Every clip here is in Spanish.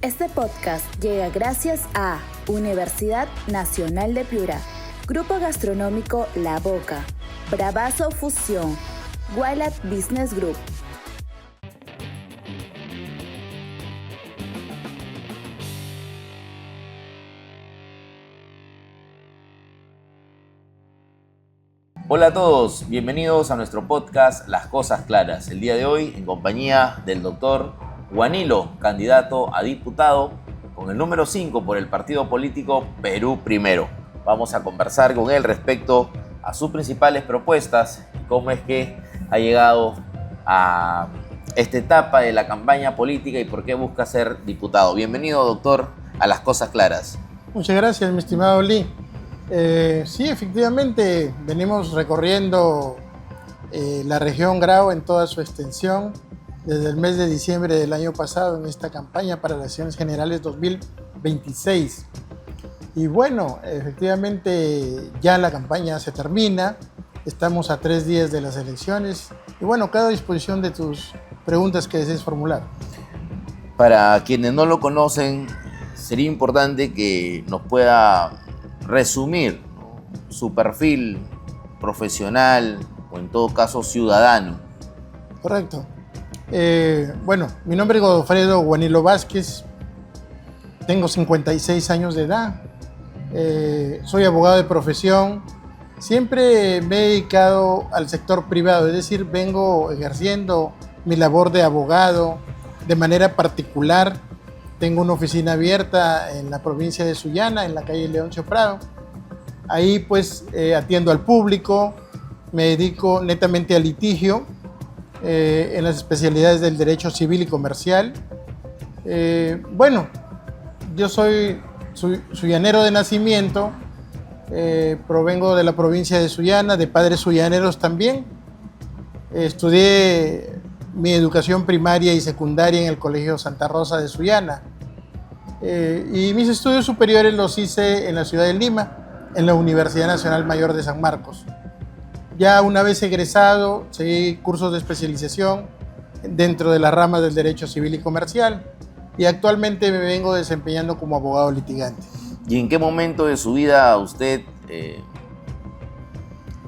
Este podcast llega gracias a Universidad Nacional de Piura, Grupo Gastronómico La Boca, Bravazo Fusión, Wild Business Group. Hola a todos, bienvenidos a nuestro podcast Las Cosas Claras. El día de hoy en compañía del doctor Juanilo, candidato a diputado con el número 5 por el partido político Perú Primero. Vamos a conversar con él respecto a sus principales propuestas y cómo es que ha llegado a esta etapa de la campaña política y por qué busca ser diputado. Bienvenido, doctor, a Las Cosas Claras. Muchas gracias, mi estimado Lee. Sí, efectivamente, venimos recorriendo la región Grau en toda su extensión desde el mes de diciembre del año pasado en esta campaña para las elecciones generales 2026. Y bueno, efectivamente ya la campaña se termina, estamos a 3 días de las elecciones y bueno, quedo a disposición de tus preguntas que desees formular. Para quienes no lo conocen, sería importante que nos pueda resumir, ¿no?, su perfil profesional o en todo caso ciudadano. Correcto. Bueno, mi nombre es Godofredo Juanilo Vázquez, tengo 56 años de edad, soy abogado de profesión, siempre me he dedicado al sector privado, es decir, vengo ejerciendo mi labor de abogado de manera particular. Tengo una oficina abierta en la provincia de Sullana, en la calle Leoncio Prado. Ahí pues atiendo al público, me dedico netamente al litigio en las especialidades del derecho civil y comercial. Bueno, yo soy suyanero de nacimiento, provengo de la provincia de Sullana, de padres sullaneros también. Estudié mi educación primaria y secundaria en el Colegio Santa Rosa de Sullana. Y mis estudios superiores los hice en la ciudad de Lima, en la Universidad Nacional Mayor de San Marcos. Ya una vez egresado, seguí cursos de especialización dentro de la rama del derecho civil y comercial y actualmente me vengo desempeñando como abogado litigante. ¿Y en qué momento de su vida usted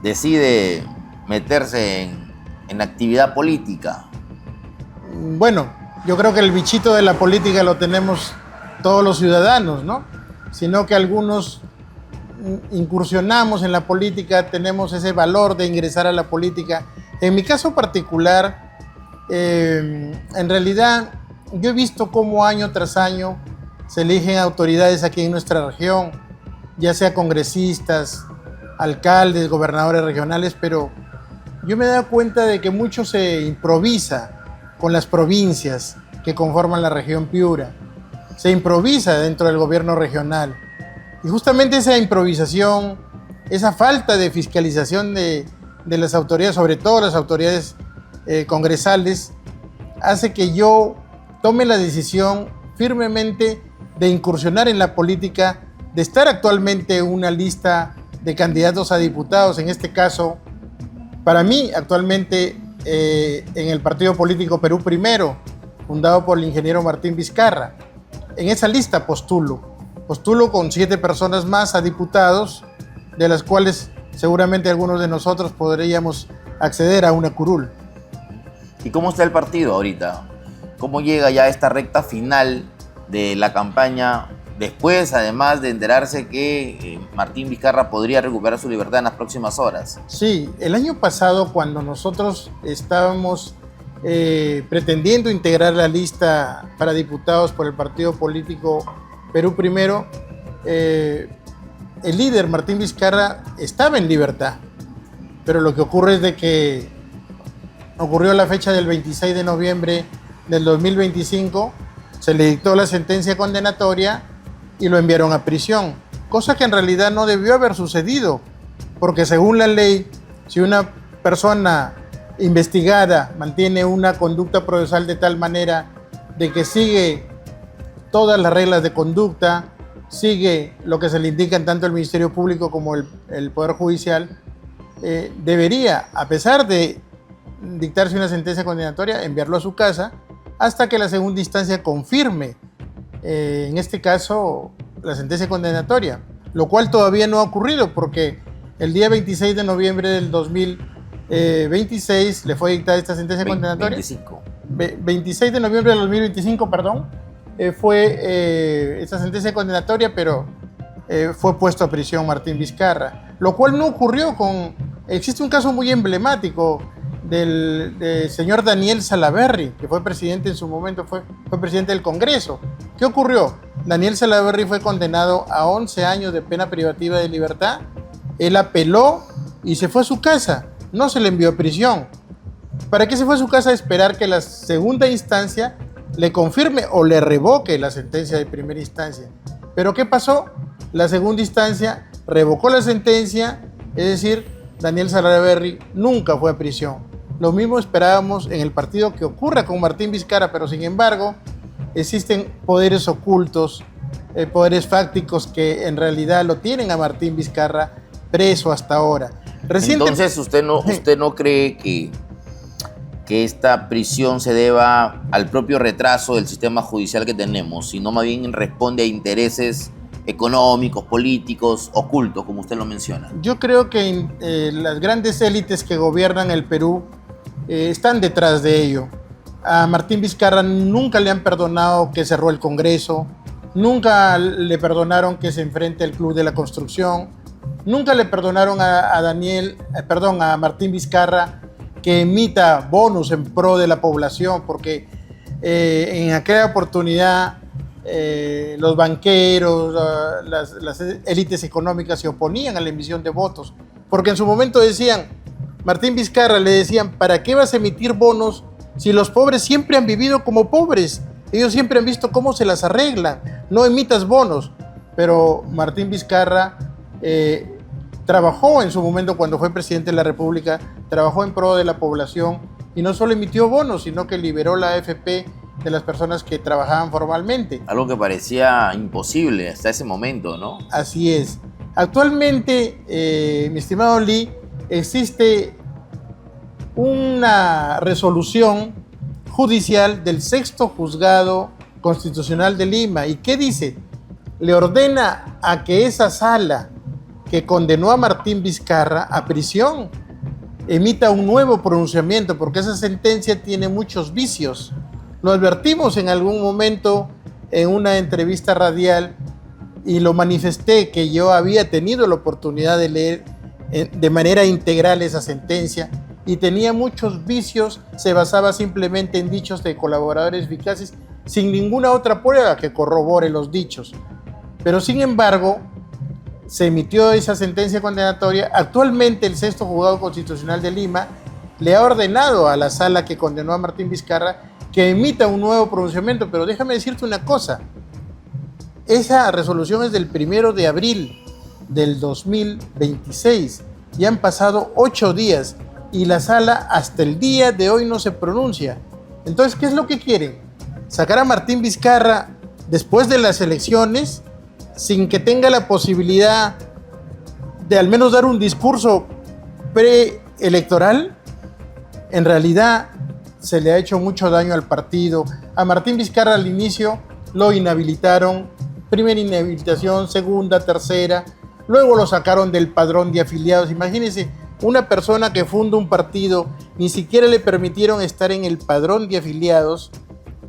decide meterse en actividad política? Bueno, yo creo que el bichito de la política lo tenemos todos los ciudadanos, ¿no? Sino que algunos incursionamos en la política, tenemos ese valor de ingresar a la política. En mi caso particular, en realidad yo he visto cómo año tras año se eligen autoridades aquí en nuestra región, ya sea congresistas, alcaldes, gobernadores regionales, pero yo me he dado cuenta de que mucho se improvisa con las provincias que conforman la región Piura. Se improvisa dentro del gobierno regional. Y justamente esa improvisación, esa falta de fiscalización de las autoridades, sobre todo las autoridades congresales, hace que yo tome la decisión firmemente de incursionar en la política, de estar actualmente en una lista de candidatos a diputados, en este caso, para mí, actualmente en el partido político Perú Primero, fundado por el ingeniero Martín Vizcarra. En esa lista postulo con 7 personas más a diputados, de las cuales seguramente algunos de nosotros podríamos acceder a una curul. ¿Y cómo está el partido ahorita? ¿Cómo llega ya a esta recta final de la campaña, después además de enterarse que Martín Vizcarra podría recuperar su libertad en las próximas horas? Sí, el año pasado cuando nosotros estábamos pretendiendo integrar la lista para diputados por el partido político Perú Primero, el líder Martín Vizcarra estaba en libertad, pero lo que ocurre es de que ocurrió la fecha del 26 de noviembre del 2025, se le dictó la sentencia condenatoria y lo enviaron a prisión, cosa que en realidad no debió haber sucedido, porque según la ley, si una persona investigada mantiene una conducta procesal de tal manera de que sigue todas las reglas de conducta, sigue lo que se le indican tanto el Ministerio Público como el Poder Judicial, debería, a pesar de dictarse una sentencia condenatoria, enviarlo a su casa hasta que la segunda instancia confirme en este caso, la sentencia condenatoria, lo cual todavía no ha ocurrido porque el día 26 de noviembre del 2026 le fue dictada esta sentencia condenatoria. 26 de noviembre del 2025, perdón, fue esta sentencia condenatoria, pero fue puesto a prisión Martín Vizcarra, lo cual no ocurrió con... Existe un caso muy emblemático del señor Daniel Salaverry, que fue presidente en su momento, fue presidente del Congreso. ¿Qué ocurrió? Daniel Salaverry fue condenado a 11 años de pena privativa de libertad. Él apeló y se fue a su casa, no se le envió a prisión. ¿Para qué se fue a su casa? A esperar que la segunda instancia le confirme o le revoque la sentencia de primera instancia. ¿Pero qué pasó? La segunda instancia revocó la sentencia, es decir, Daniel Salaverry nunca fue a prisión. Lo mismo esperábamos en el partido que ocurra con Martín Vizcarra, pero sin embargo existen poderes ocultos, poderes fácticos que en realidad lo tienen a Martín Vizcarra preso hasta ahora. Entonces, ¿usted no cree que esta prisión se deba al propio retraso del sistema judicial que tenemos, sino más bien responde a intereses económicos, políticos, ocultos, como usted lo menciona? Yo creo que las grandes élites que gobiernan el Perú están detrás de ello. A Martín Vizcarra nunca le han perdonado que cerró el Congreso, nunca le perdonaron que se enfrente al Club de la Construcción, nunca le perdonaron a Martín Vizcarra que emita bonos en pro de la población, porque en aquella oportunidad los banqueros, las élites económicas se oponían a la emisión de votos, porque en su momento decían, Martín Vizcarra le decían, ¿para qué vas a emitir bonos si los pobres siempre han vivido como pobres? Ellos siempre han visto cómo se las arreglan, no emitas bonos. Pero Martín Vizcarra trabajó en su momento cuando fue presidente de la República, trabajó en pro de la población y no solo emitió bonos, sino que liberó la AFP de las personas que trabajaban formalmente. Algo que parecía imposible hasta ese momento, ¿no? Así es. Actualmente, mi estimado Lee, existe una resolución judicial del Sexto Juzgado Constitucional de Lima. ¿Y qué dice? Le ordena a que esa sala que condenó a Martín Vizcarra a prisión emita un nuevo pronunciamiento, porque esa sentencia tiene muchos vicios. Lo advertimos en algún momento en una entrevista radial y lo manifesté que yo había tenido la oportunidad de leer de manera integral esa sentencia y tenía muchos vicios, se basaba simplemente en dichos de colaboradores eficaces sin ninguna otra prueba que corrobore los dichos. Pero sin embargo, se emitió esa sentencia condenatoria. Actualmente el Sexto Juzgado Constitucional de Lima le ha ordenado a la sala que condenó a Martín Vizcarra que emita un nuevo pronunciamiento, pero déjame decirte una cosa, esa resolución es del 1 de abril del 2026, ya han pasado 8 días y la sala hasta el día de hoy no se pronuncia. Entonces, ¿qué es lo que quieren? Sacar a Martín Vizcarra después de las elecciones sin que tenga la posibilidad de al menos dar un discurso preelectoral. En realidad se le ha hecho mucho daño al partido. A Martín Vizcarra al inicio lo inhabilitaron, primera inhabilitación, segunda, tercera, luego lo sacaron del padrón de afiliados. Imagínense, una persona que funda un partido, ni siquiera le permitieron estar en el padrón de afiliados.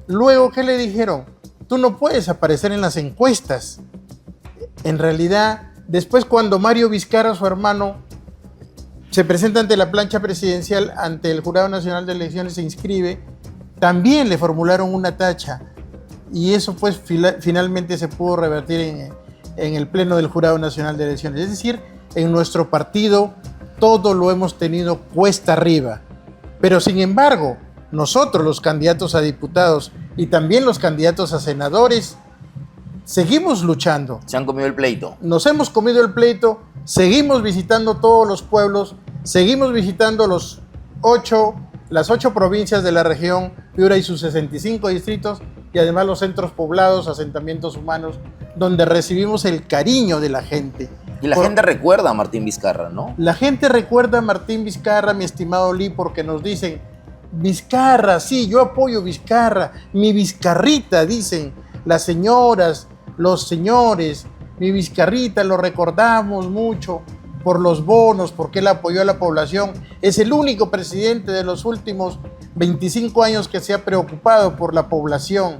Luego, ¿qué le dijeron? Tú no puedes aparecer en las encuestas. En realidad, después cuando Mario Vizcarra, su hermano, se presenta ante la plancha presidencial, ante el Jurado Nacional de Elecciones, se inscribe, también le formularon una tacha. Y eso pues finalmente se pudo revertir en el Pleno del Jurado Nacional de Elecciones. Es decir, en nuestro partido todo lo hemos tenido cuesta arriba. Pero sin embargo, nosotros los candidatos a diputados y también los candidatos a senadores, seguimos luchando. Se han comido el pleito. Nos hemos comido el pleito, seguimos visitando todos los pueblos, seguimos visitando las 8 provincias de la región Piura y sus 65 distritos, y además los centros poblados, asentamientos humanos, donde recibimos el cariño de la gente. Y la gente recuerda a Martín Vizcarra, ¿no? La gente recuerda a Martín Vizcarra, mi estimado Lee, porque nos dicen, Vizcarra, sí, yo apoyo Vizcarra, mi Vizcarrita, dicen, las señoras, los señores. Mi Vizcarrita lo recordamos mucho por los bonos, porque él apoyó a la población. Es el único presidente de los últimos 25 años que se ha preocupado por la población.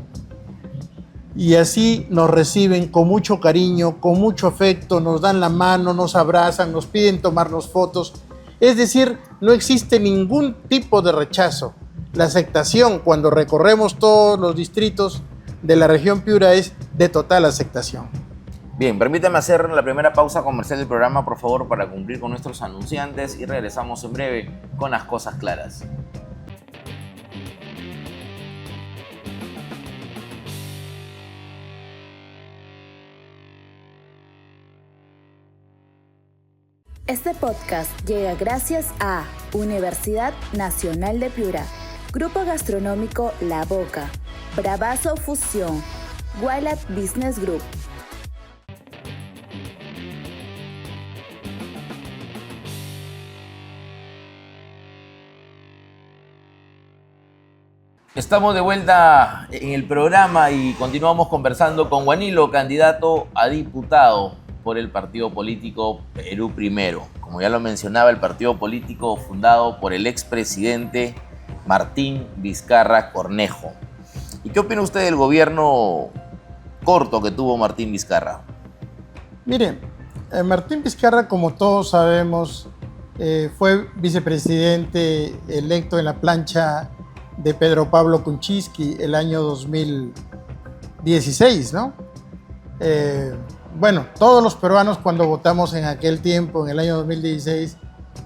Y así nos reciben con mucho cariño, con mucho afecto, nos dan la mano, nos abrazan, nos piden tomarnos fotos. Es decir, no existe ningún tipo de rechazo. La aceptación cuando recorremos todos los distritos de la región Piura es de total aceptación. Bien, permítame hacer la primera pausa comercial del programa, por favor, para cumplir con nuestros anunciantes y regresamos en breve con las cosas claras. Este podcast llega gracias a Universidad Nacional de Piura, Grupo Gastronómico La Boca, Bravazo Fusión, Guaylat Business Group. Estamos de vuelta en el programa y continuamos conversando con Juanilo, candidato a diputado por el partido político Perú Primero. Como ya lo mencionaba, el partido político fundado por el expresidente Martín Vizcarra Cornejo. ¿Y qué opina usted del gobierno corto que tuvo Martín Vizcarra? Mire, Martín Vizcarra, como todos sabemos, fue vicepresidente electo en la plancha de Pedro Pablo Kuczynski el año 2016, ¿no? Bueno, todos los peruanos cuando votamos en aquel tiempo, en el año 2016,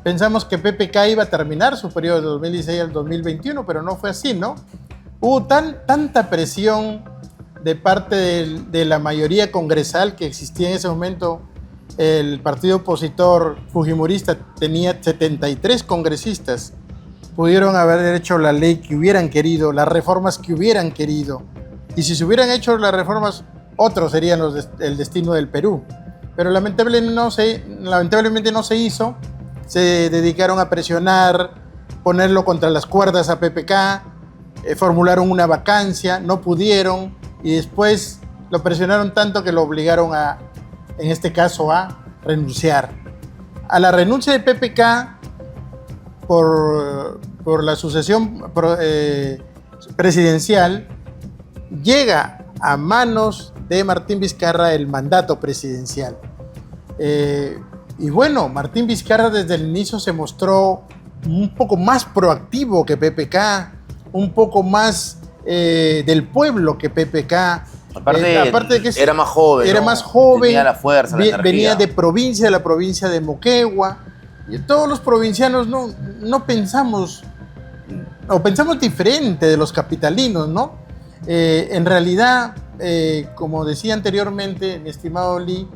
pensamos que PPK iba a terminar su periodo de 2016 al 2021, pero no fue así, ¿no? Hubo tanta presión de parte de la mayoría congresal que existía en ese momento. El partido opositor fujimorista tenía 73 congresistas. Pudieron haber hecho la ley que hubieran querido, las reformas que hubieran querido. Y si se hubieran hecho las reformas, otros serían el destino del Perú. Pero lamentablemente no se hizo. Se dedicaron a presionar, ponerlo contra las cuerdas a PPK, formularon una vacancia, no pudieron, y después lo presionaron tanto que lo obligaron en este caso, a renunciar. A la renuncia de PPK por la sucesión presidencial, llega a manos de Martín Vizcarra el mandato presidencial. Y bueno, Martín Vizcarra desde el inicio se mostró un poco más proactivo que PPK, un poco más del pueblo que PPK. Aparte de que era más joven. Era más joven. Tenía la fuerza, la energía. Venía de la provincia de Moquegua. Y todos los provincianos no pensamos, o pensamos diferente de los capitalinos, ¿no? En realidad, como decía anteriormente, mi estimado Lee,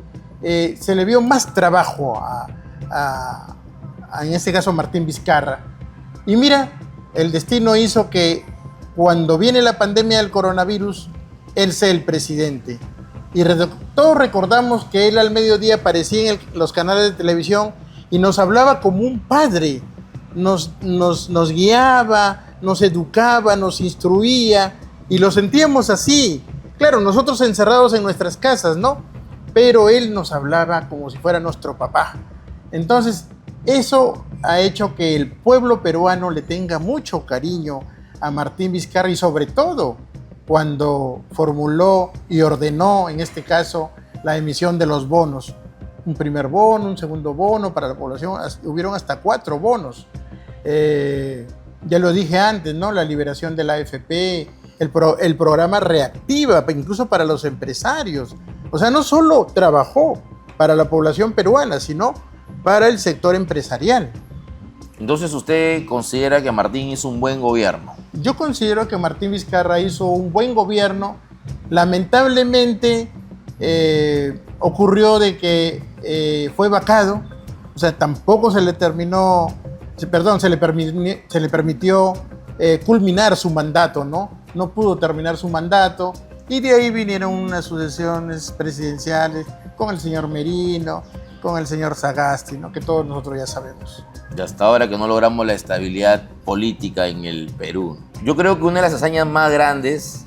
se le vio más trabajo en este caso, a Martín Vizcarra. Y mira, el destino hizo que cuando viene la pandemia del coronavirus, él sea el presidente. Y todos recordamos que él al mediodía aparecía en los canales de televisión y nos hablaba como un padre. Nos guiaba, nos educaba, nos instruía, y lo sentíamos así. Claro, nosotros encerrados en nuestras casas, ¿no? Pero él nos hablaba como si fuera nuestro papá. Entonces, eso ha hecho que el pueblo peruano le tenga mucho cariño a Martín Vizcarra, y sobre todo cuando formuló y ordenó, en este caso, la emisión de los bonos. Un primer bono, un segundo bono para la población, hubieron hasta 4 bonos. Ya lo dije antes, ¿no? La liberación de la AFP, el programa Reactiva, incluso para los empresarios. O sea, no solo trabajó para la población peruana, sino para el sector empresarial. Entonces, ¿usted considera que Martín hizo un buen gobierno? Yo considero que Martín Vizcarra hizo un buen gobierno. Lamentablemente, ocurrió de que fue vacado, o sea, tampoco se le permitió culminar su mandato, ¿no? No pudo terminar su mandato, y de ahí vinieron unas sucesiones presidenciales con el señor Merino, con el señor Sagasti, ¿no? Que todos nosotros ya sabemos. Y hasta ahora que no logramos la estabilidad política en el Perú. Yo creo que una de las hazañas más grandes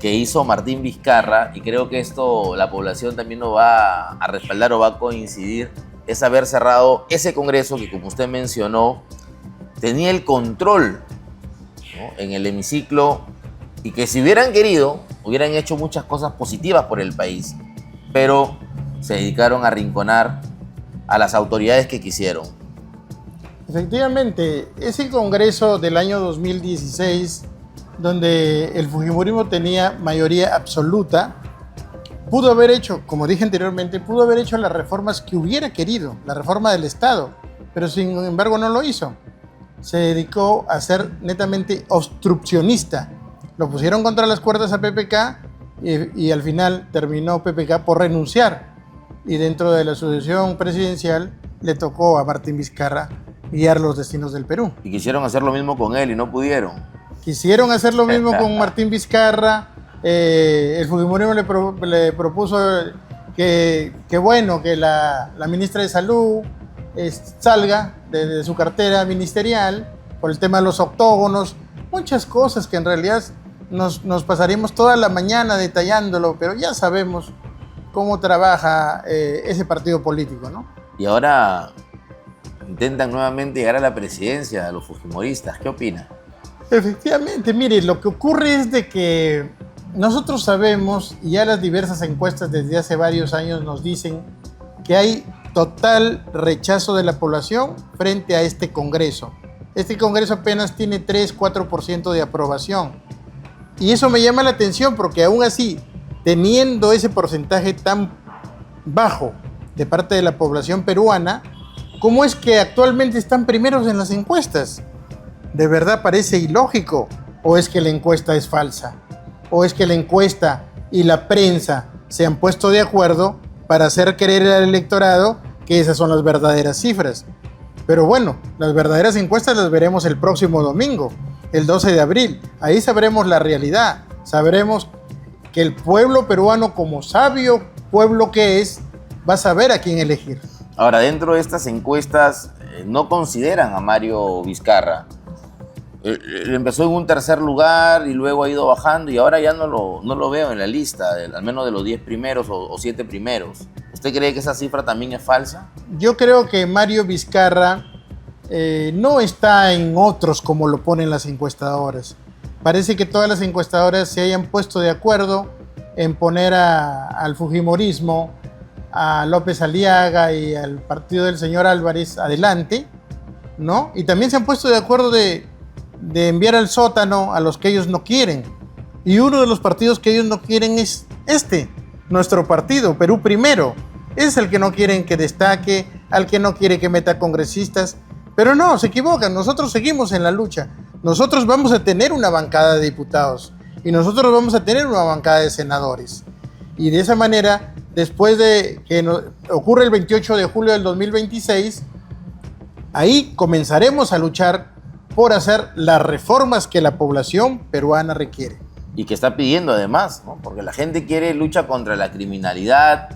que hizo Martín Vizcarra, y creo que esto la población también lo va a respaldar o va a coincidir, es haber cerrado ese congreso que, como usted mencionó, tenía el control, ¿no?, en el hemiciclo, y que si hubieran querido, hubieran hecho muchas cosas positivas por el país, pero se dedicaron a arrinconar a las autoridades que quisieron. Efectivamente, ese congreso del año 2016, donde el fujimorismo tenía mayoría absoluta, pudo haber hecho, como dije anteriormente, pudo haber hecho las reformas que hubiera querido, la reforma del Estado, pero sin embargo no lo hizo. Se dedicó a ser netamente obstruccionista. Lo pusieron contra las cuerdas a PPK y al final terminó PPK por renunciar. Y dentro de la sucesión presidencial le tocó a Martín Vizcarra guiar los destinos del Perú. Y quisieron hacer lo mismo con él y no pudieron. Quisieron hacer lo mismo con Martín Vizcarra. El fujimorismo le propuso que la ministra de Salud salga de su cartera ministerial por el tema de los octógonos. Muchas cosas que en realidad nos pasaríamos toda la mañana detallándolo, pero ya sabemos cómo trabaja ese partido político, ¿no? Y ahora intentan nuevamente llegar a la presidencia de los fujimoristas. ¿Qué opina? Efectivamente, mire, lo que ocurre es de que nosotros sabemos, y ya las diversas encuestas desde hace varios años nos dicen que hay total rechazo de la población frente a este Congreso. Este Congreso apenas tiene 3-4% de aprobación. Y eso me llama la atención porque aún así, teniendo ese porcentaje tan bajo de parte de la población peruana, ¿cómo es que actualmente están primeros en las encuestas? ¿De verdad parece ilógico? ¿O es que la encuesta es falsa? ¿O es que la encuesta y la prensa se han puesto de acuerdo para hacer creer al electorado que esas son las verdaderas cifras? Pero bueno, las verdaderas encuestas las veremos el próximo domingo, el 12 de abril. Ahí sabremos la realidad. Sabremos que el pueblo peruano, como sabio pueblo que es, va a saber a quién elegir. Ahora, dentro de estas encuestas, no consideran a Mario Vizcarra. Empezó en un tercer lugar y luego ha ido bajando y ahora ya no lo veo en la lista, al menos de los 10 primeros o 7 primeros. ¿Usted cree que esa cifra también es falsa? Yo creo que Mario Vizcarra no está en otros como lo ponen las encuestadoras. Parece que todas las encuestadoras se hayan puesto de acuerdo en poner al fujimorismo, a López Aliaga y al partido del señor Álvarez adelante, ¿no? Y también se han puesto de acuerdo de enviar al sótano a los que ellos no quieren. Y uno de los partidos que ellos no quieren es nuestro partido, Perú Primero. Es el que no quieren que destaque, al que no quiere que meta congresistas. Pero no, se equivocan, nosotros seguimos en la lucha. Nosotros vamos a tener una bancada de diputados y nosotros vamos a tener una bancada de senadores. Y de esa manera, después de que ocurre el 28 de julio del 2026, ahí comenzaremos a luchar por hacer las reformas que la población peruana requiere. Y que está pidiendo además, ¿no? Porque la gente quiere lucha contra la criminalidad,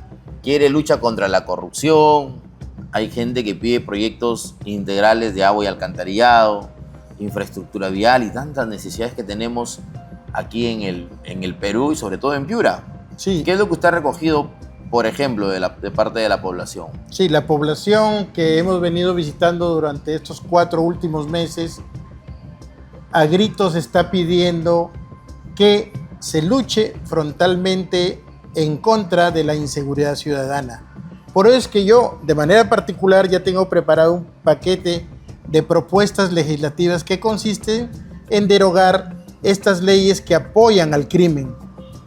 quiere lucha contra la corrupción. Hay gente que pide proyectos integrales de agua y alcantarillado, infraestructura vial y tantas necesidades que tenemos aquí en el Perú y sobre todo en Piura. Sí. ¿Qué es lo que usted ha recogido, por ejemplo, de parte de la población? Sí, la población que hemos venido visitando durante estos 4 últimos meses, a gritos está pidiendo que se luche frontalmente en contra de la inseguridad ciudadana. Por eso es que yo, de manera particular, ya tengo preparado un paquete de propuestas legislativas que consisten en derogar estas leyes que apoyan al crimen.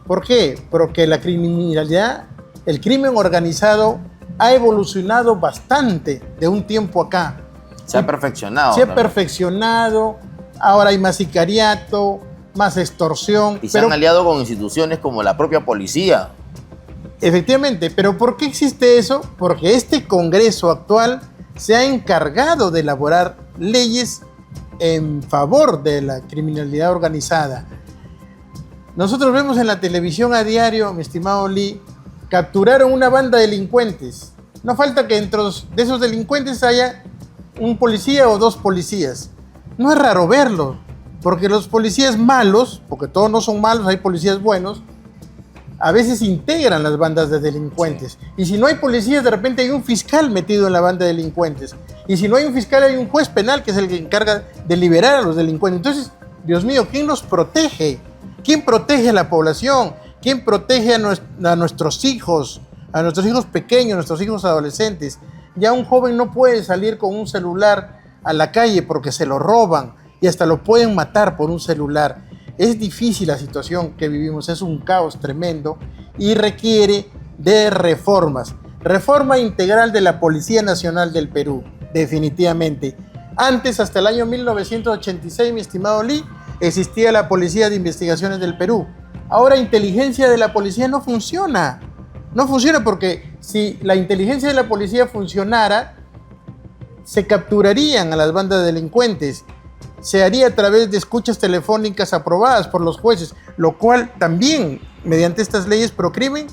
¿Por qué? Porque la criminalidad, el crimen organizado ha evolucionado bastante de un tiempo acá. Se ha perfeccionado. Se ha perfeccionado, ahora hay más sicariato, más extorsión. Y se han aliado con instituciones como la propia policía. Efectivamente, pero ¿por qué existe eso? Porque este Congreso actual se ha encargado de elaborar leyes en favor de la criminalidad organizada. Nosotros vemos en la televisión a diario, mi estimado Lee, capturaron una banda de delincuentes. No falta que dentro de esos delincuentes haya un policía o 2 policías. No es raro verlo. Porque los policías malos, porque todos no son malos, hay policías buenos, a veces integran las bandas de delincuentes. Sí. Y si no hay policías, de repente hay un fiscal metido en la banda de delincuentes. Y si no hay un fiscal, hay un juez penal que es el que encarga de liberar a los delincuentes. Entonces, Dios mío, ¿quién los protege? ¿Quién protege a la población? ¿Quién protege a nuestros hijos pequeños, nuestros hijos adolescentes? Ya un joven no puede salir con un celular a la calle porque se lo roban y hasta lo pueden matar por un celular. Es difícil la situación que vivimos, es un caos tremendo y requiere de reformas. Reforma integral de la Policía Nacional del Perú, definitivamente. Antes, hasta el año 1986, mi estimado Lee, existía la Policía de Investigaciones del Perú. Ahora, inteligencia de la policía no funciona. No funciona porque si la inteligencia de la policía funcionara, se capturarían a las bandas de delincuentes. Se haría a través de escuchas telefónicas aprobadas por los jueces, lo cual también, mediante estas leyes pro crimen,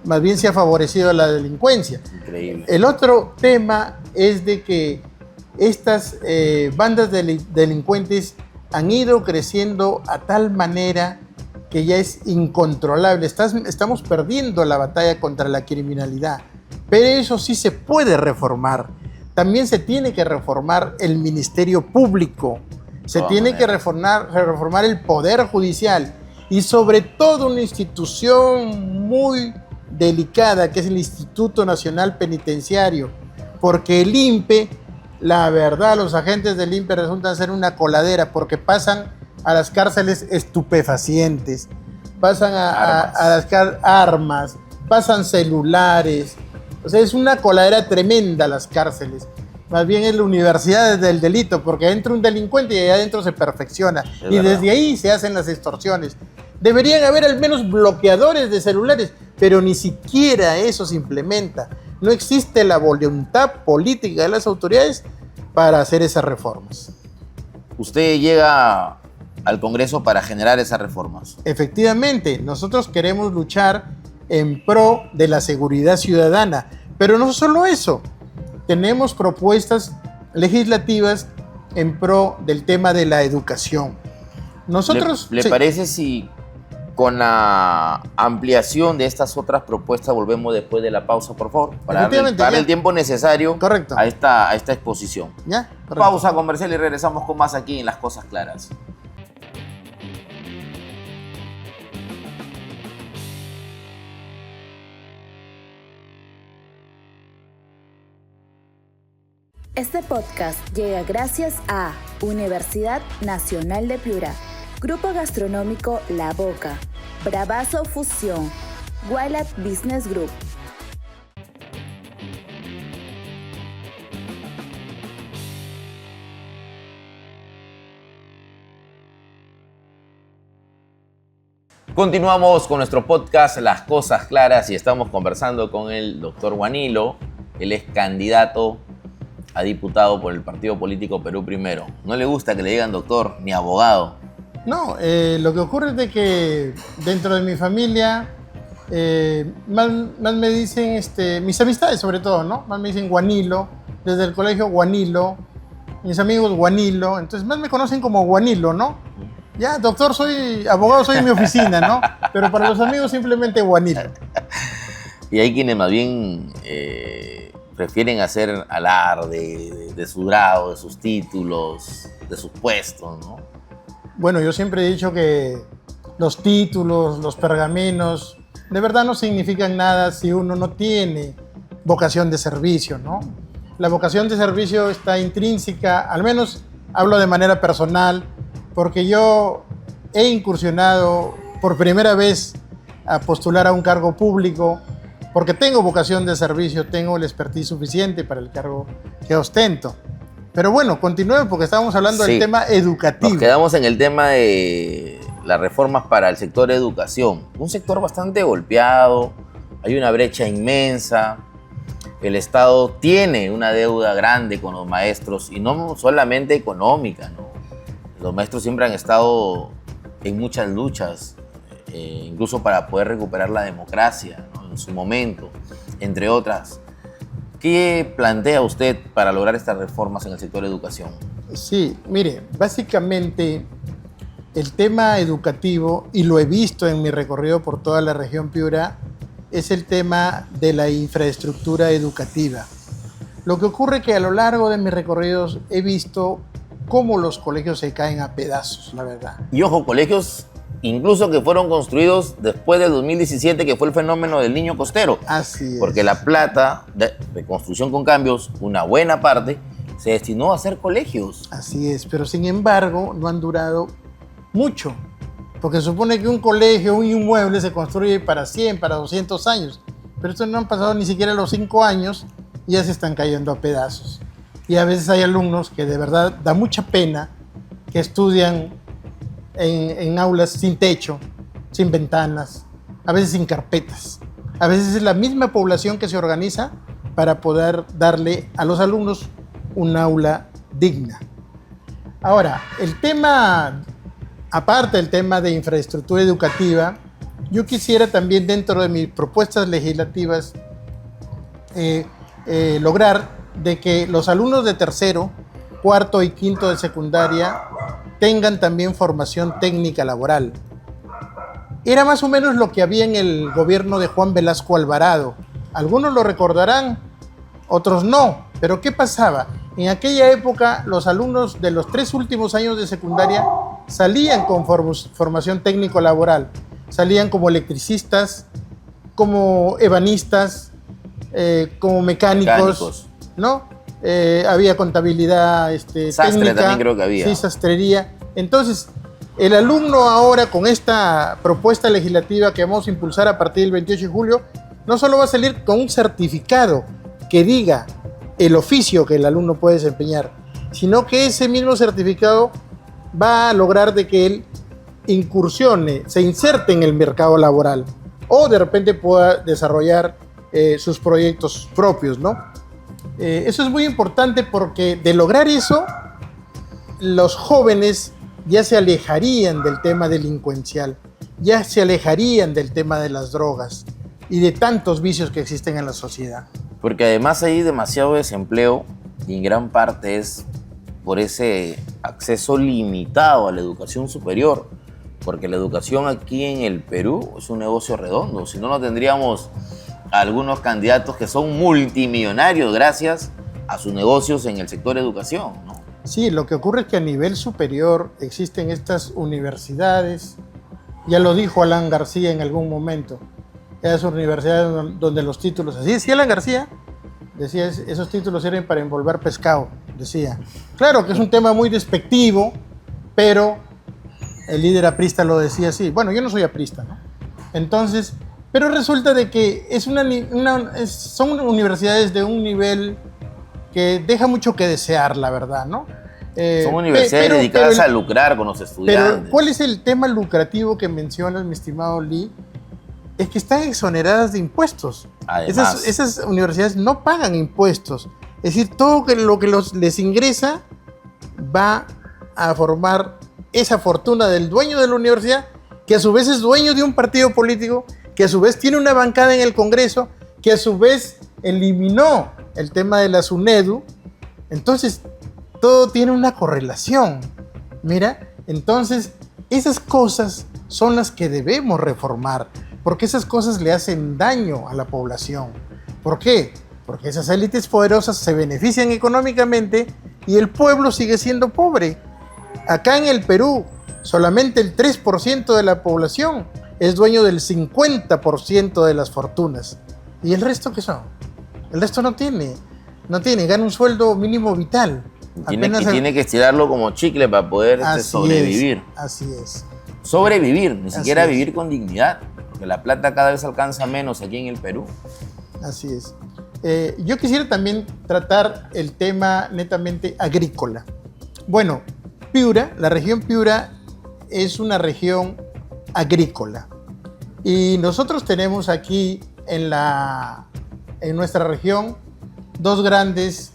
más bien se ha favorecido a la delincuencia. Increíble. El otro tema es de que estas bandas de delincuentes han ido creciendo a tal manera que ya es incontrolable. Estamos perdiendo la batalla contra la criminalidad, pero eso sí se puede reformar. También se tiene que reformar el Ministerio Público, se tiene que reformar el Poder Judicial y sobre todo una institución muy delicada que es el Instituto Nacional Penitenciario, porque el INPE, la verdad, los agentes del INPE resultan ser una coladera porque pasan a las cárceles estupefacientes, pasan a las armas, pasan celulares, o sea, es una coladera tremenda las cárceles. Más bien es la universidad del delito, porque entra un delincuente y allá adentro se perfecciona. Y desde ahí se hacen las extorsiones. Deberían haber al menos bloqueadores de celulares, pero ni siquiera eso se implementa. No existe la voluntad política de las autoridades para hacer esas reformas. Usted llega al Congreso para generar esas reformas. Efectivamente, nosotros queremos luchar en pro de la seguridad ciudadana, pero no solo eso. Tenemos propuestas legislativas en pro del tema de la educación. Nosotros... ¿Le parece si con la ampliación de estas otras propuestas volvemos después de la pausa, por favor? Para darle el tiempo necesario. Correcto. A esta exposición. ¿Ya? Correcto. Pausa comercial y regresamos con más aquí en Las Cosas Claras. Este podcast llega gracias a Universidad Nacional de Piura, Grupo Gastronómico La Boca, Bravazo Fusión, Wallet Business Group. Continuamos con nuestro podcast Las Cosas Claras y estamos conversando con el doctor Guanilo. Él es candidato a diputado por el partido político Perú Primero. No le gusta que le digan doctor ni abogado. No, lo que ocurre es de que dentro de mi familia más me dicen, mis amistades sobre todo, ¿no? Más me dicen Guanilo, desde el colegio Guanilo, mis amigos Guanilo, entonces más me conocen como Guanilo, ¿no? Ya, doctor, abogado soy en mi oficina, ¿no? Pero para los amigos simplemente Guanilo. Y hay quienes más bien prefieren hacer alarde de su grado, de sus títulos, de sus puestos, ¿no? Bueno, yo siempre he dicho que los títulos, los pergaminos, de verdad no significan nada si uno no tiene vocación de servicio, ¿no? La vocación de servicio está intrínseca, al menos hablo de manera personal, porque yo he incursionado por primera vez a postular a un cargo público, porque tengo vocación de servicio, tengo el expertise suficiente para el cargo que ostento. Pero bueno, continúen porque estábamos hablando del tema educativo. Nos quedamos en el tema de las reformas para el sector educación. Un sector bastante golpeado, hay una brecha inmensa. El Estado tiene una deuda grande con los maestros y no solamente económica, ¿no? Los maestros siempre han estado en muchas luchas, incluso para poder recuperar la democracia, ¿no? En su momento, entre otras. ¿Qué plantea usted para lograr estas reformas en el sector educación? Sí, mire, básicamente el tema educativo, y lo he visto en mi recorrido por toda la región Piura, es el tema de la infraestructura educativa. Lo que ocurre es que a lo largo de mis recorridos he visto cómo los colegios se caen a pedazos, la verdad. Y ojo, colegios incluso que fueron construidos después del 2017, que fue el fenómeno del Niño Costero. Así es. Porque la plata de reconstrucción con cambios, una buena parte, se destinó a hacer colegios. Así es, pero sin embargo no han durado mucho. Porque se supone que un colegio, un inmueble se construye para 100, para 200 años. Pero estos no han pasado ni siquiera los 5 años y ya se están cayendo a pedazos. Y a veces hay alumnos que de verdad da mucha pena que estudian en aulas sin techo, sin ventanas, a veces sin carpetas. A veces es la misma población que se organiza para poder darle a los alumnos un aula digna. Ahora, el tema, aparte del tema de infraestructura educativa, yo quisiera también dentro de mis propuestas legislativas lograr de que los alumnos de tercero, cuarto y quinto de secundaria tengan también formación técnica laboral. Era más o menos lo que había en el gobierno de Juan Velasco Alvarado. Algunos lo recordarán, otros no. Pero ¿qué pasaba? En aquella época los alumnos de los 3 últimos años de secundaria salían con formación técnico laboral. Salían como electricistas, como ebanistas, como mecánicos. ¿No? Había contabilidad Sastre técnica. también creo que había. Sí, sastrería. Entonces, el alumno ahora con esta propuesta legislativa que vamos a impulsar a partir del 28 de julio, no solo va a salir con un certificado que diga el oficio que el alumno puede desempeñar, sino que ese mismo certificado va a lograr de que él incursione, se inserte en el mercado laboral o de repente pueda desarrollar sus proyectos propios, ¿no? Eso es muy importante porque de lograr eso, los jóvenes ya se alejarían del tema delincuencial, ya se alejarían del tema de las drogas y de tantos vicios que existen en la sociedad. Porque además hay demasiado desempleo y en gran parte es por ese acceso limitado a la educación superior. Porque la educación aquí en el Perú es un negocio redondo. Si no, no tendríamos a algunos candidatos que son multimillonarios gracias a sus negocios en el sector educación, ¿no? Sí, lo que ocurre es que a nivel superior existen estas universidades, ya lo dijo Alan García en algún momento, esas universidades donde los títulos, así decía Alan García, decía, esos títulos sirven para envolver pescado, decía. Claro que es un tema muy despectivo, pero el líder aprista lo decía así. Bueno, yo no soy aprista, ¿no? Entonces, pero resulta de que son universidades de un nivel que deja mucho que desear, la verdad, ¿no? Son universidades dedicadas a lucrar con los estudiantes. Pero, ¿cuál es el tema lucrativo que mencionas, mi estimado Lee? Es que están exoneradas de impuestos. Además, esas universidades no pagan impuestos. Es decir, todo lo que les ingresa va a formar esa fortuna del dueño de la universidad, que a su vez es dueño de un partido político, que a su vez tiene una bancada en el Congreso, que a su vez eliminó el tema de la SUNEDU. Entonces, todo tiene una correlación. Mira, entonces, esas cosas son las que debemos reformar, porque esas cosas le hacen daño a la población. ¿Por qué? Porque esas élites poderosas se benefician económicamente y el pueblo sigue siendo pobre. Acá en el Perú, solamente el 3% de la población es dueño del 50% de las fortunas. ¿Y el resto qué son? El resto no tiene, gana un sueldo mínimo vital. Tiene que estirarlo como chicle para poder sobrevivir. Así es. Sobrevivir, ni siquiera vivir con dignidad, porque la plata cada vez alcanza menos aquí en el Perú. Así es. Yo quisiera también tratar el tema netamente agrícola. Bueno, Piura, la región Piura es una región agrícola y nosotros tenemos aquí en nuestra región dos grandes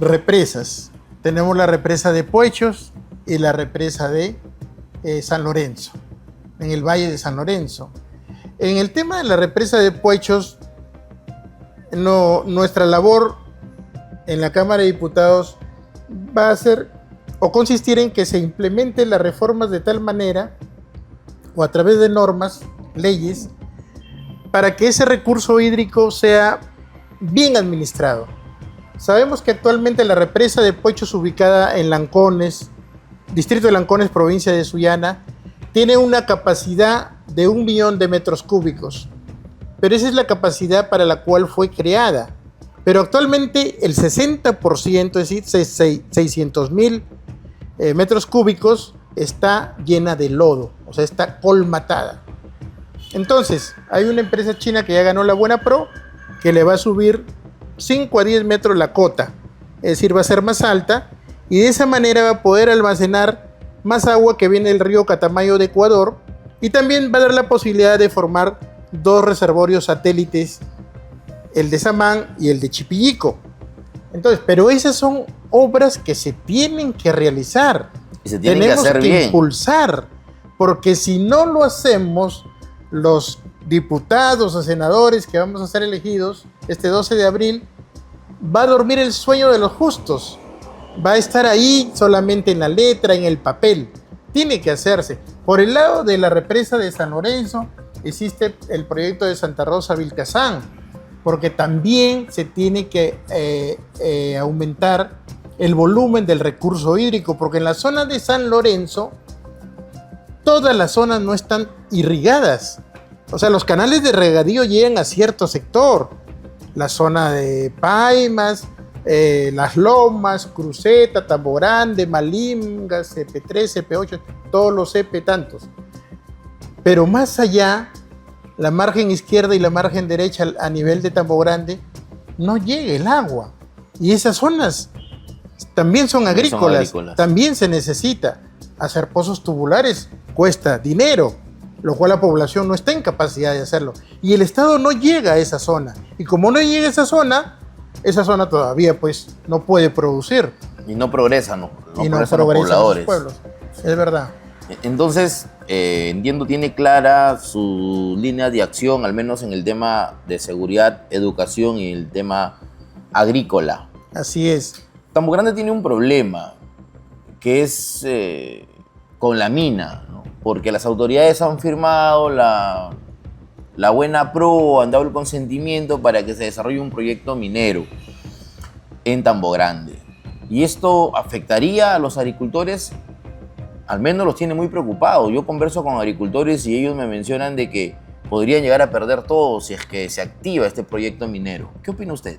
represas. Tenemos la represa de Puechos y la represa de San Lorenzo, en el Valle de San Lorenzo. En el tema de la represa de Puechos, nuestra labor en la Cámara de Diputados va a ser o consistir en que se implementen las reformas de tal manera o a través de normas, leyes, para que ese recurso hídrico sea bien administrado. Sabemos que actualmente la represa de Pochos, ubicada en Lancones, distrito de Lancones, provincia de Sullana, tiene una capacidad de 1 millón de metros cúbicos, pero esa es la capacidad para la cual fue creada. Pero actualmente el 60%, es decir, 600.000 metros cúbicos, está llena de lodo, o sea, está colmatada. Entonces, hay una empresa china que ya ganó la Buena Pro, que le va a subir 5 a 10 metros la cota, es decir, va a ser más alta, y de esa manera va a poder almacenar más agua que viene del río Catamayo de Ecuador, y también va a dar la posibilidad de formar 2 reservorios satélites, el de Samán y el de Chipillico. Entonces, pero esas son obras que se tienen que realizar. Y se tienen Tenemos que hacer bien. impulsar, porque si no lo hacemos, los diputados o senadores que vamos a ser elegidos este 12 de abril, va a dormir el sueño de los justos. Va a estar ahí solamente en la letra, en el papel. Tiene que hacerse. Por el lado de la represa de San Lorenzo, existe el proyecto de Santa Rosa Vilcazán, porque también se tiene que aumentar el volumen del recurso hídrico, porque en la zona de San Lorenzo, todas las zonas no están irrigadas. O sea, los canales de regadío llegan a cierto sector. La zona de Paimas, Las Lomas, Cruceta, Tambo Grande, Malinga, CP3, CP8, todos los CP tantos. Pero más allá, la margen izquierda y la margen derecha a nivel de Tambo Grande, no llega el agua. Y esas zonas también son agrícolas, también se necesita. Hacer pozos tubulares cuesta dinero, lo cual la población no está en capacidad de hacerlo. Y el Estado no llega a esa zona. Y como no llega a esa zona todavía pues no puede producir. Y no progresan, no progresan los progresan pobladores. los pueblos. Es verdad. Entonces, entiendo, tiene clara su línea de acción, al menos en el tema de seguridad, educación y el tema agrícola. Así es. Tambo Grande tiene un problema, que es con la mina, ¿no? Porque las autoridades han firmado la Buena Pro, han dado el consentimiento para que se desarrolle un proyecto minero en Tambo Grande. Y esto afectaría a los agricultores, al menos los tiene muy preocupados. Yo converso con agricultores y ellos me mencionan de que podrían llegar a perder todo si es que se activa este proyecto minero. ¿Qué opina usted?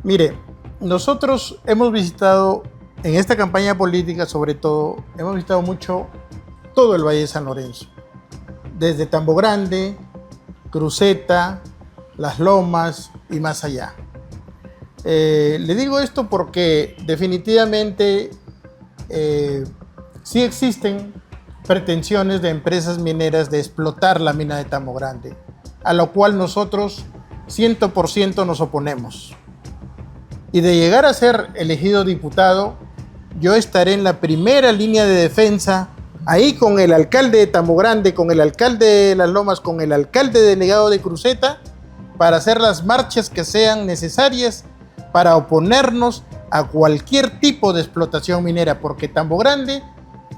Mire, nosotros hemos visitado, en esta campaña política sobre todo, hemos visitado mucho todo el Valle de San Lorenzo. Desde Tambo Grande, Cruceta, Las Lomas y más allá. Le digo esto porque definitivamente sí existen pretensiones de empresas mineras de explotar la mina de Tambo Grande, a lo cual nosotros 100% nos oponemos. Y de llegar a ser elegido diputado, yo estaré en la primera línea de defensa, ahí con el alcalde de Tambo Grande, con el alcalde de Las Lomas, con el alcalde delegado de Cruceta, para hacer las marchas que sean necesarias para oponernos a cualquier tipo de explotación minera, porque Tambo Grande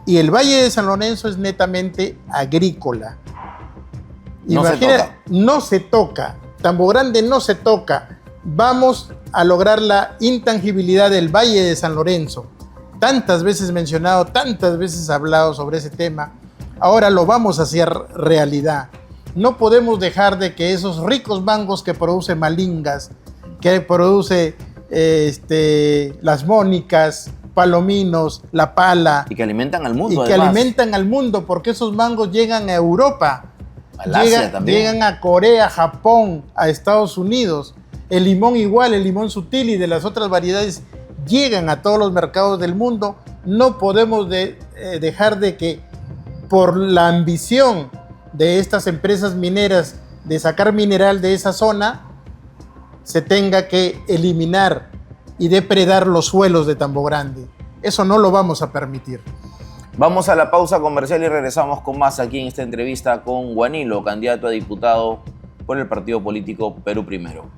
y el Valle de San Lorenzo es netamente agrícola. No se toca. Tambo Grande no se toca. Vamos a lograr la intangibilidad del Valle de San Lorenzo. Tantas veces mencionado, tantas veces hablado sobre ese tema. Ahora lo vamos a hacer realidad. No podemos dejar de que esos ricos mangos que produce Malingas, que produce Las Mónicas, Palominos, La Pala. Y que alimentan al mundo, y que alimentan al mundo, porque esos mangos llegan a Europa. Asia también. Llegan a Corea, Japón, a Estados Unidos. El limón igual, el limón sutil y de las otras variedades llegan a todos los mercados del mundo. No podemos dejar de que por la ambición de estas empresas mineras de sacar mineral de esa zona, se tenga que eliminar y depredar los suelos de Tambo Grande. Eso no lo vamos a permitir. Vamos a la pausa comercial y regresamos con más aquí en esta entrevista con Guanilo, candidato a diputado por el partido político Perú Primero.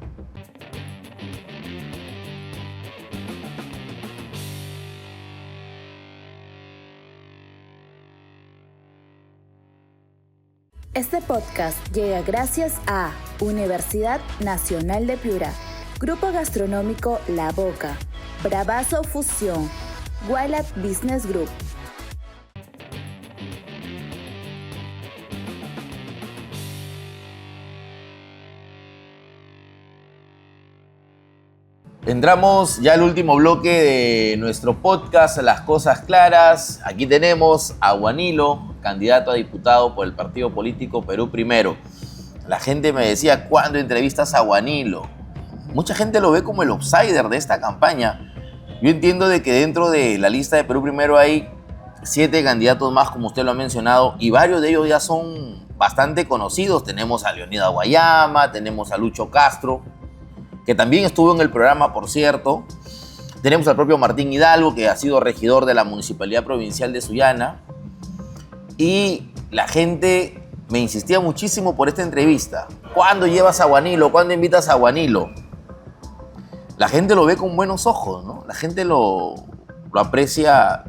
Este podcast llega gracias a Universidad Nacional de Piura, Grupo Gastronómico La Boca, Bravazo Fusión, Wild Business Group. Entramos ya al último bloque de nuestro podcast, Las Cosas Claras. Aquí tenemos a Guanilo, candidato a diputado por el partido político Perú Primero. La gente me decía, ¿cuándo entrevistas a Guanilo? Mucha gente lo ve como el outsider de esta campaña. Yo entiendo de que dentro de la lista de Perú Primero hay 7 candidatos más, como usted lo ha mencionado, y varios de ellos ya son bastante conocidos. Tenemos a Leonidas Guayama, tenemos a Lucho Castro, que también estuvo en el programa, por cierto. Tenemos al propio Martín Hidalgo, que ha sido regidor de la Municipalidad Provincial de Sullana. Y la gente me insistía muchísimo por esta entrevista. ¿Cuándo llevas a Guanilo? ¿Cuándo invitas a Guanilo? La gente lo ve con buenos ojos, ¿no? La gente lo aprecia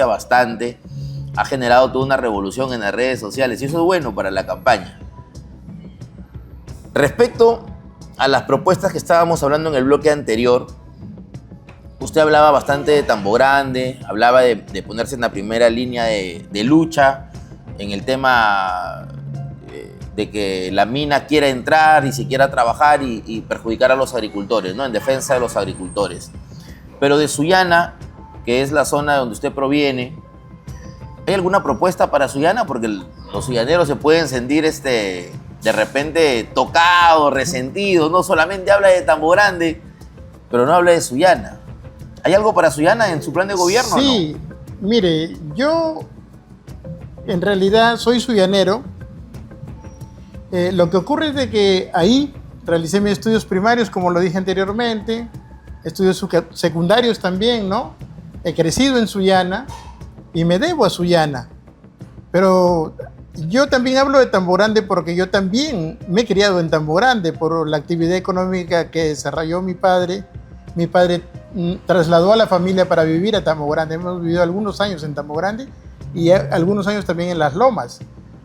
bastante. Ha generado toda una revolución en las redes sociales y eso es bueno para la campaña. Respecto a las propuestas que estábamos hablando en el bloque anterior, usted hablaba bastante de Tambo Grande, hablaba de ponerse en la primera línea de lucha en el tema de que la mina quiera entrar y se quiera trabajar y perjudicar a los agricultores, ¿no? En defensa de los agricultores. Pero de Sullana, que es la zona donde usted proviene, ¿hay alguna propuesta para Sullana? Porque los sullaneros se pueden sentir de repente tocados, resentidos. No solamente habla de Tambo Grande, pero no habla de Sullana. ¿Hay algo para Sullana en su plan de gobierno? Sí, ¿no? Mire, yo en realidad soy sullanero. Lo que ocurre es de que ahí realicé mis estudios primarios, como lo dije anteriormente, estudios secundarios también, ¿no? He crecido en Sullana y me debo a Sullana. Pero yo también hablo de Tambo Grande porque yo también me he criado en Tambo Grande por la actividad económica que desarrolló mi padre. Mi padre trasladó a la familia para vivir a Tambo Grande. Hemos vivido algunos años en Tambo Grande y algunos años también en Las Lomas,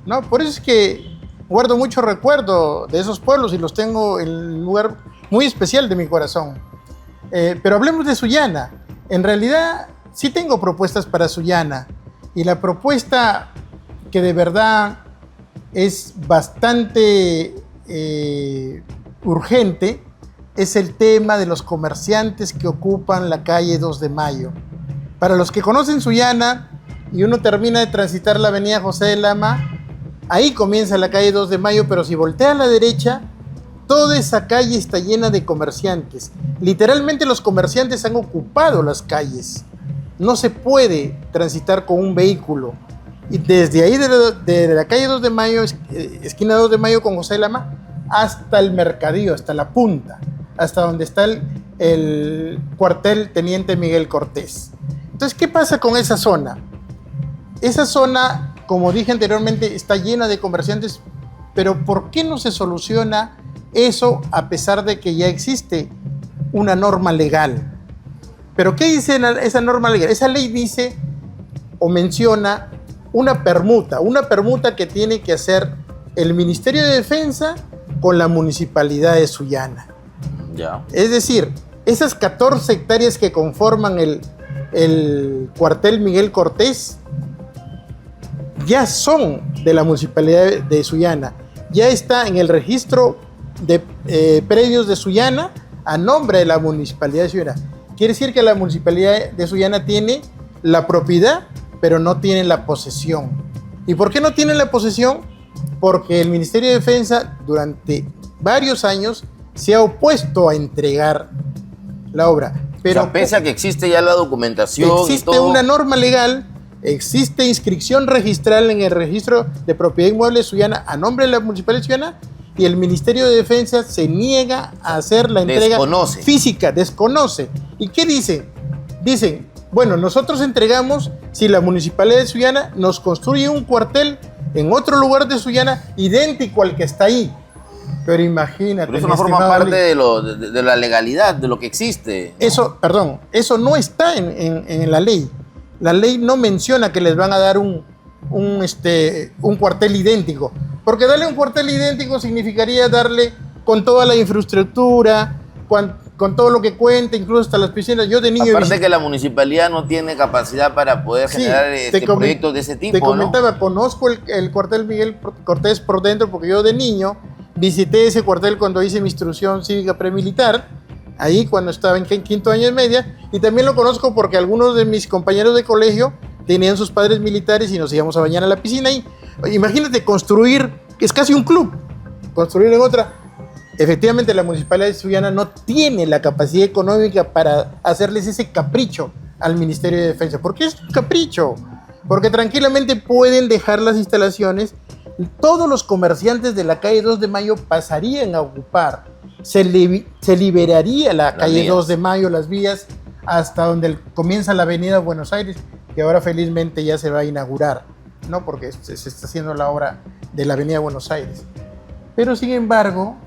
¿no? Por eso es que guardo mucho recuerdo de esos pueblos y los tengo en un lugar muy especial de mi corazón. Pero hablemos de Sullana. En realidad sí tengo propuestas para Sullana y la propuesta que de verdad es bastante urgente es el tema de los comerciantes que ocupan la calle 2 de Mayo. Para los que conocen Sullana y uno termina de transitar la avenida José de Lama, ahí comienza la calle 2 de Mayo, pero si voltea a la derecha, toda esa calle está llena de comerciantes. Literalmente los comerciantes han ocupado las calles. No se puede transitar con un vehículo. Y desde ahí, de la calle 2 de Mayo, esquina 2 de Mayo con José Lama, hasta el mercadillo, hasta la punta, hasta donde está el cuartel Teniente Miguel Cortés. Entonces, ¿qué pasa con esa zona? Esa zona, como dije anteriormente, está llena de comerciantes, pero ¿por qué no se soluciona eso a pesar de que ya existe una norma legal? ¿Pero qué dice esa norma legal? Esa ley dice o menciona una permuta que tiene que hacer el Ministerio de Defensa con la Municipalidad de Sullana. Ya. Es decir, esas 14 hectáreas que conforman el cuartel Miguel Cortés ya son de la Municipalidad de Sullana. Ya está en el registro de predios de Sullana a nombre de la Municipalidad de Sullana. Quiere decir que la Municipalidad de Sullana tiene la propiedad, pero no tienen la posesión. ¿Y por qué no tienen la posesión? Porque el Ministerio de Defensa durante varios años se ha opuesto a entregar la obra. Pero o sea, pese a que existe ya la documentación existe y todo, una norma legal, existe inscripción registral en el registro de propiedad inmueble de Sullana a nombre de la Municipalidad de Sullana y el Ministerio de Defensa se niega a hacer la entrega física, desconoce. ¿Y qué dicen? Dicen, bueno, nosotros entregamos si la Municipalidad de Sullana nos construye un cuartel en otro lugar de Sullana idéntico al que está ahí. Pero imagínate. Pero eso no forma parte de la legalidad, de lo que existe, ¿no? Eso no está en la ley. La ley no menciona que les van a dar un cuartel idéntico. Porque darle un cuartel idéntico significaría darle con toda la infraestructura, con todo lo que cuenta, incluso hasta las piscinas. Yo de niño aparte que la municipalidad no tiene capacidad para poder generar proyectos de ese tipo, te comentaba, ¿no? Conozco el cuartel Miguel Cortés por dentro porque yo de niño visité ese cuartel cuando hice mi instrucción cívica premilitar, ahí cuando estaba en quinto año de media, y también lo conozco porque algunos de mis compañeros de colegio tenían sus padres militares y nos íbamos a bañar a la piscina. Y imagínate construir, es casi un club, construir en otra. Efectivamente, la Municipalidad de Sullana no tiene la capacidad económica para hacerles ese capricho al Ministerio de Defensa. ¿Por qué es un capricho? Porque tranquilamente pueden dejar las instalaciones. Todos los comerciantes de la calle 2 de Mayo pasarían a ocupar. Se liberaría la calle vías. 2 de Mayo, las vías, hasta donde comienza la avenida Buenos Aires, que ahora felizmente ya se va a inaugurar, ¿no? Porque se está haciendo la obra de la avenida Buenos Aires. Pero sin embargo,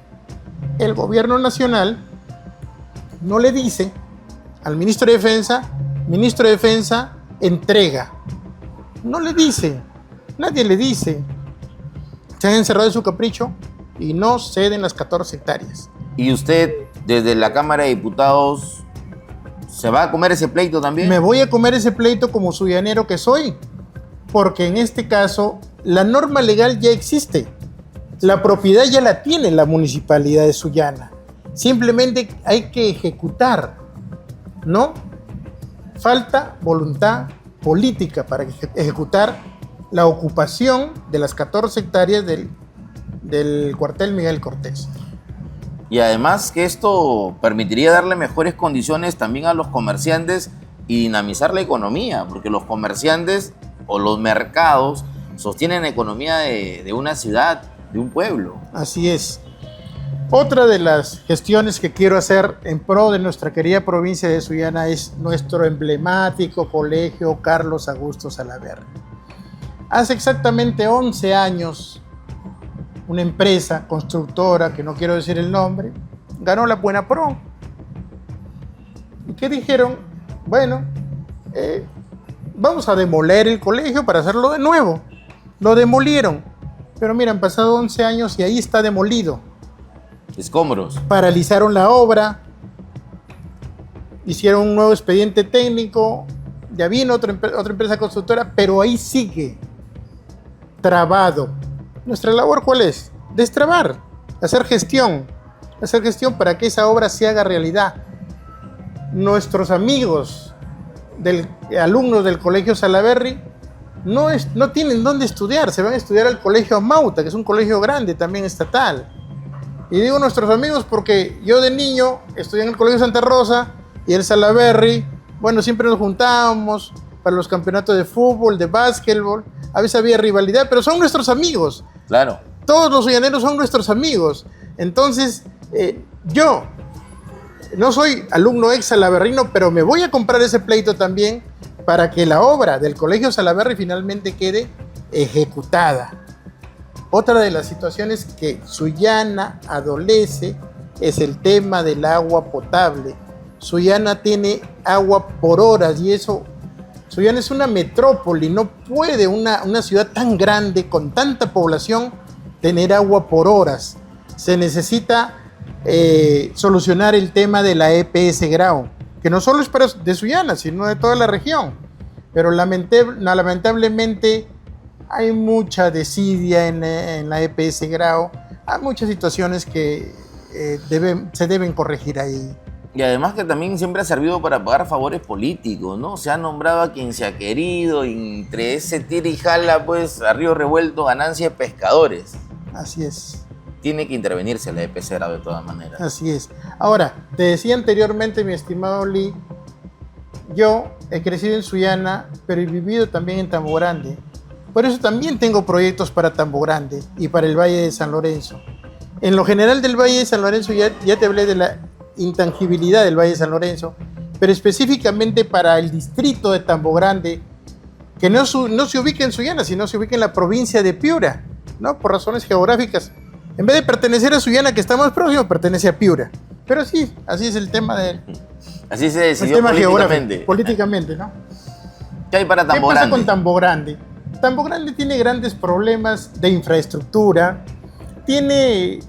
el gobierno nacional no le dice al ministro de Defensa, entrega. No le dice, nadie le dice. Se han encerrado en su capricho y no ceden las 14 hectáreas. ¿Y usted, desde la Cámara de Diputados, se va a comer ese pleito también? Me voy a comer ese pleito como suyanero que soy, porque en este caso la norma legal ya existe. La propiedad ya la tiene la Municipalidad de Sullana. Simplemente hay que ejecutar, ¿no? Falta voluntad política para ejecutar la ocupación de las 14 hectáreas del cuartel Miguel Cortés. Y además que esto permitiría darle mejores condiciones también a los comerciantes y dinamizar la economía, porque los comerciantes o los mercados sostienen la economía de una ciudad, de un pueblo. Así es. Otra de las gestiones que quiero hacer en pro de nuestra querida provincia de Sullana es nuestro emblemático colegio Carlos Augusto Salaverry. Hace exactamente 11 años, una empresa constructora, que no quiero decir el nombre, ganó la Buena Pro. ¿Y qué dijeron? Bueno, vamos a demoler el colegio para hacerlo de nuevo. Lo demolieron. Pero mira, han pasado 11 años y ahí está demolido. Escombros. Paralizaron la obra, hicieron un nuevo expediente técnico, ya vino otra empresa constructora, pero ahí sigue trabado. ¿Nuestra labor cuál es? Destrabar, hacer gestión para que esa obra se haga realidad. Nuestros amigos, alumnos del Colegio Salaverry, no tienen dónde estudiar, se van a estudiar al Colegio Amauta, que es un colegio grande también estatal. Y digo nuestros amigos porque yo de niño estudié en el Colegio Santa Rosa y el Salaverry, bueno, siempre nos juntábamos para los campeonatos de fútbol, de básquetbol, a veces había rivalidad, pero son nuestros amigos. Claro. Todos los sullaneros son nuestros amigos. Entonces, yo no soy alumno ex salaverrino, pero me voy a comprar ese pleito también para que la obra del Colegio Salaverry finalmente quede ejecutada. Otra de las situaciones que Sullana adolece es el tema del agua potable. Sullana tiene agua por horas y eso, Sullana es una metrópoli, no puede una ciudad tan grande con tanta población tener agua por horas. Se necesita solucionar el tema de la EPS Grau, que no solo es de Sullana, sino de toda la región. Pero lamentablemente hay mucha desidia en la EPS Grau, hay muchas situaciones que se deben corregir ahí. Y además que también siempre ha servido para pagar favores políticos, ¿no? Se ha nombrado a quien se ha querido, y entre ese tira y jala, pues, a río revuelto, ganancia de pescadores. Así es. Tiene que intervenirse la EPS Grau de todas maneras. Así es. Ahora, te decía anteriormente, mi estimado Lee, yo he crecido en Sullana, pero he vivido también en Tambo Grande. Por eso también tengo proyectos para Tambo Grande y para el Valle de San Lorenzo. En lo general del Valle de San Lorenzo ya te hablé de la intangibilidad del Valle de San Lorenzo, pero específicamente para el distrito de Tambo Grande, que no se ubica en Sullana, sino se ubica en la provincia de Piura, ¿no? Por razones geográficas. En vez de pertenecer a Sullana, que está más próximo, pertenece a Piura. Pero sí, así es el tema Así se decidió políticamente. Políticamente, ¿no? ¿Qué hay para Tambo ¿Qué pasa Grande? con Tambo Grande? Tambo Grande tiene grandes problemas de infraestructura, tiene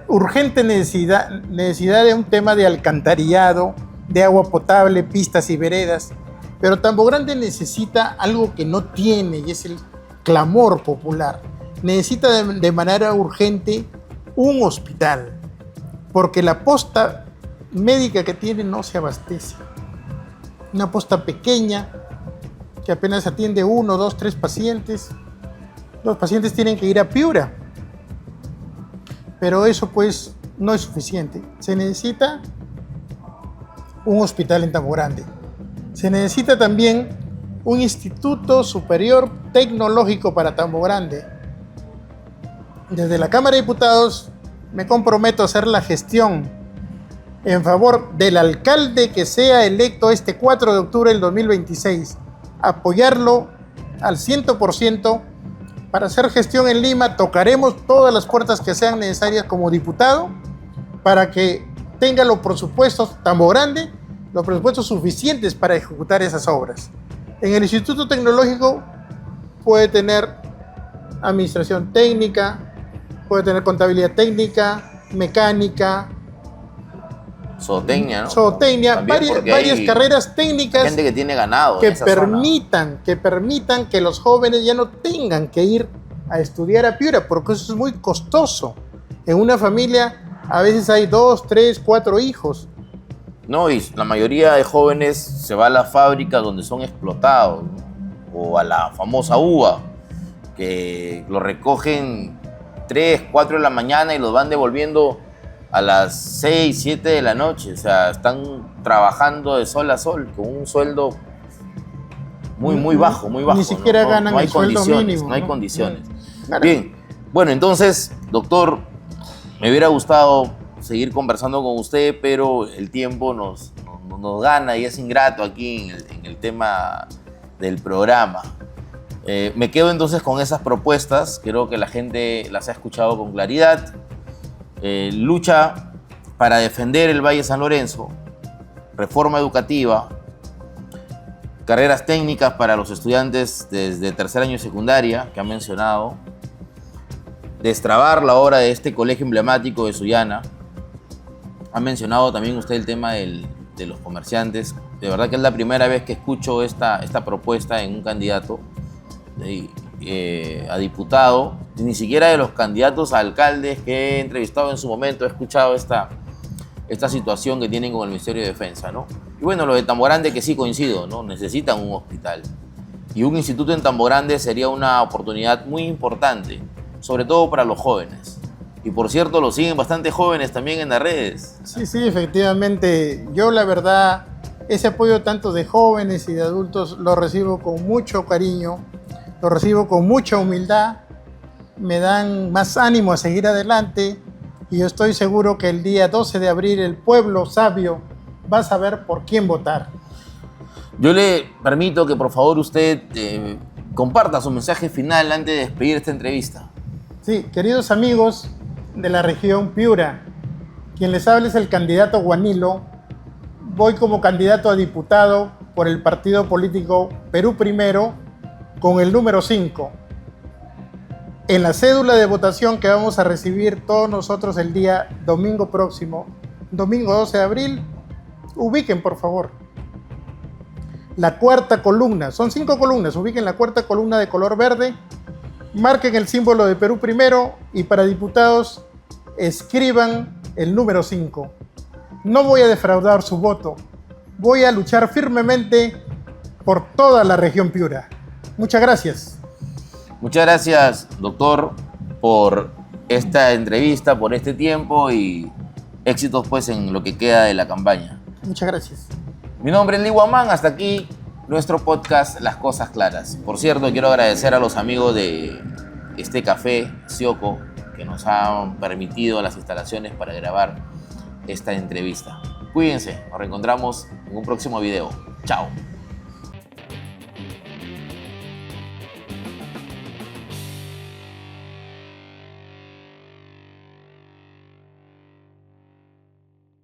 urgente necesidad de un tema de alcantarillado, de agua potable, pistas y veredas, pero Tambo Grande necesita algo que no tiene y es el clamor popular. Necesita de manera urgente un hospital, porque la posta médica que tiene no se abastece. Una posta pequeña que apenas atiende 1, 2, 3 pacientes. Los pacientes tienen que ir a Piura, pero eso pues no es suficiente. Se necesita un hospital en Tambo Grande. Se necesita también un Instituto Superior Tecnológico para Tambo Grande. Desde la Cámara de Diputados me comprometo a hacer la gestión en favor del alcalde que sea electo este 4 de octubre del 2026. Apoyarlo al 100%. Para hacer gestión en Lima tocaremos todas las puertas que sean necesarias como diputado para que tenga los presupuestos Tambo Grande, los presupuestos suficientes para ejecutar esas obras. En el Instituto Tecnológico puede tener administración técnica, puede tener contabilidad técnica, mecánica, zootecnia, ¿no? Zootecnia, varias carreras técnicas. Gente que tiene ganado que permitan que los jóvenes ya no tengan que ir a estudiar a Piura, porque eso es muy costoso. En una familia a veces hay 2, 3, 4 hijos. No, y la mayoría de jóvenes se va a la fábrica donde son explotados, ¿no? O a la famosa uva, que lo recogen 3, 4 de la mañana y los van devolviendo a las 6, 7 de la noche. O sea, están trabajando de sol a sol con un sueldo muy bajo, muy bajo. Ni siquiera ganan no hay el sueldo mínimo. No hay condiciones. Claro. Bien, bueno, entonces, doctor, me hubiera gustado seguir conversando con usted, pero el tiempo nos gana y es ingrato aquí en el tema del programa. Me quedo entonces con esas propuestas, creo que la gente las ha escuchado con claridad. Lucha para defender el Valle San Lorenzo, reforma educativa, carreras técnicas para los estudiantes desde tercer año de secundaria, que han mencionado, destrabar la obra de este colegio emblemático de Sullana. Ha mencionado también usted el tema de los comerciantes. De verdad que es la primera vez que escucho esta propuesta en un candidato a diputado. Ni siquiera de los candidatos a alcaldes que he entrevistado en su momento he escuchado esta situación que tienen con el Ministerio de Defensa, ¿no? Y bueno, lo de Tambo Grande, que sí coincido, ¿no? Necesitan un hospital. Y un instituto en Tambo Grande sería una oportunidad muy importante, sobre todo para los jóvenes. Y por cierto, lo siguen bastante jóvenes también en las redes. Sí, efectivamente. Yo la verdad, ese apoyo tanto de jóvenes y de adultos lo recibo con mucho cariño, lo recibo con mucha humildad, me dan más ánimo a seguir adelante y yo estoy seguro que el día 12 de abril el pueblo sabio va a saber por quién votar. Yo le permito que por favor usted comparta su mensaje final antes de despedir esta entrevista. Sí, queridos amigos de la región Piura, quien les habla es el candidato Guanilo. Voy como candidato a diputado por el partido político Perú Primero con el número 5. En la cédula de votación que vamos a recibir todos nosotros el día domingo próximo, domingo 12 de abril, ubiquen por favor la cuarta columna, son 5 columnas, ubiquen la cuarta columna de color verde, marquen el símbolo de Perú Primero y para diputados escriban el número 5. No voy a defraudar su voto, voy a luchar firmemente por toda la región Piura. Muchas gracias. Muchas gracias, doctor, por esta entrevista, por este tiempo y éxitos pues en lo que queda de la campaña. Muchas gracias. Mi nombre es Lee Guamán, hasta aquí nuestro podcast Las Cosas Claras. Por cierto, quiero agradecer a los amigos de este café, Sioco, que nos han permitido las instalaciones para grabar esta entrevista. Cuídense, nos reencontramos en un próximo video. Chao.